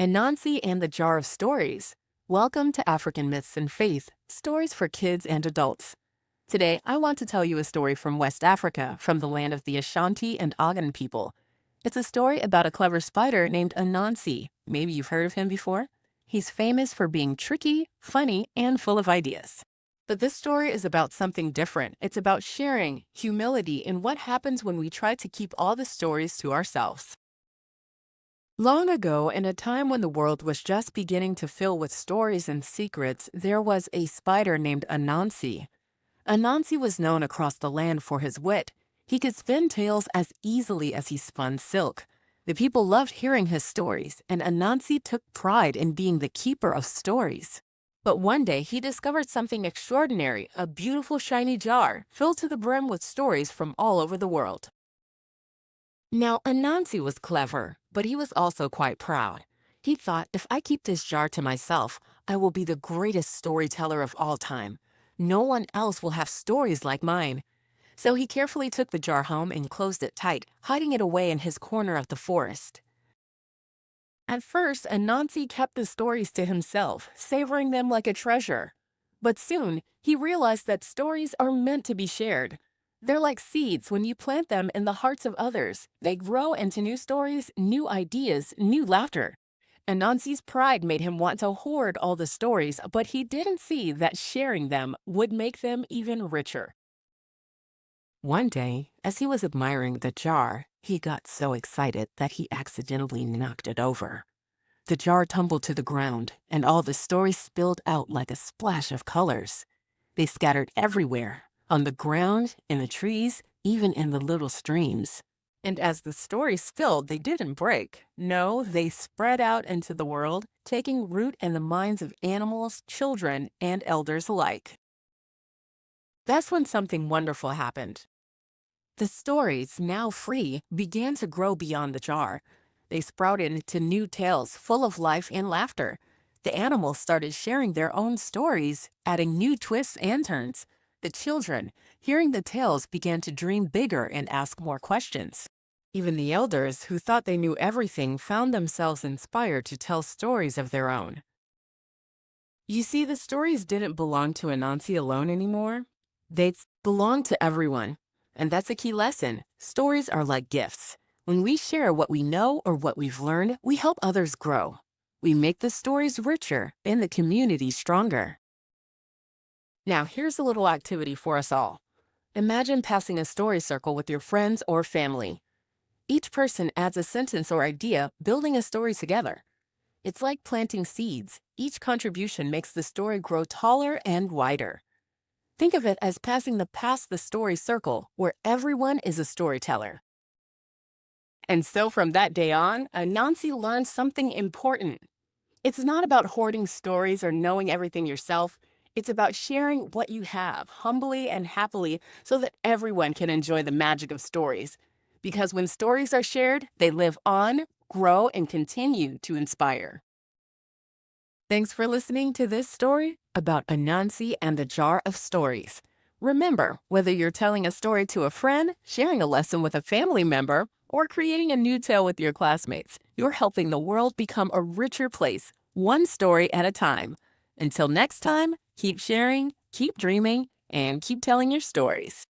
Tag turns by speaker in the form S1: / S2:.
S1: Anansi and the Jar of Stories. Welcome to African Myths and Faith, stories for kids and adults. Today, I want to tell you a story from West Africa, from the land of the Ashanti and Ogun people. It's a story about a clever spider named Anansi. Maybe you've heard of him before? He's famous for being tricky, funny, and full of ideas. But this story is about something different. It's about sharing, humility, and what happens when we try to keep all the stories to ourselves. Long ago, in a time when the world was just beginning to fill with stories and secrets, there was a spider named Anansi. Anansi was known across the land for his wit. He could spin tales as easily as he spun silk. The people loved hearing his stories, and Anansi took pride in being the keeper of stories. But one day, he discovered something extraordinary, a beautiful shiny jar filled to the brim with stories from all over the world. Now, Anansi was clever, but he was also quite proud. He thought, if I keep this jar to myself, I will be the greatest storyteller of all time. No one else will have stories like mine. So he carefully took the jar home and closed it tight, hiding it away in his corner of the forest. At first, Anansi kept the stories to himself, savoring them like a treasure. But soon, he realized that stories are meant to be shared. They're like seeds. When you plant them in the hearts of others, they grow into new stories, new ideas, new laughter. Anansi's pride made him want to hoard all the stories, but he didn't see that sharing them would make them even richer. One day, as he was admiring the jar, he got so excited that he accidentally knocked it over. The jar tumbled to the ground, and all the stories spilled out like a splash of colors. They scattered everywhere, on the ground, in the trees, even in the little streams. And as the stories spilled, they didn't break. No, they spread out into the world, taking root in the minds of animals, children, and elders alike. That's when something wonderful happened. The stories, now free, began to grow beyond the jar. They sprouted into new tales full of life and laughter. The animals started sharing their own stories, adding new twists and turns. The children, hearing the tales, began to dream bigger and ask more questions. Even the elders, who thought they knew everything, found themselves inspired to tell stories of their own. You see, the stories didn't belong to Anansi alone anymore. They belonged to everyone. And that's a key lesson. Stories are like gifts. When we share what we know or what we've learned, we help others grow. We make the stories richer and the community stronger. Now, here's a little activity for us all. Imagine passing a story circle with your friends or family. Each person adds a sentence or idea, building a story together. It's like planting seeds. Each contribution makes the story grow taller and wider. Think of it as passing the Pass the Story circle, where everyone is a storyteller. And so from that day on, Anansi learned something important. It's not about hoarding stories or knowing everything yourself. It's about sharing what you have, humbly and happily, so that everyone can enjoy the magic of stories. Because when stories are shared, they live on, grow, and continue to inspire. Thanks for listening to this story about Anansi and the Jar of Stories. Remember, whether you're telling a story to a friend, sharing a lesson with a family member, or creating a new tale with your classmates, you're helping the world become a richer place, one story at a time. Until next time, keep sharing, keep dreaming, and keep telling your stories.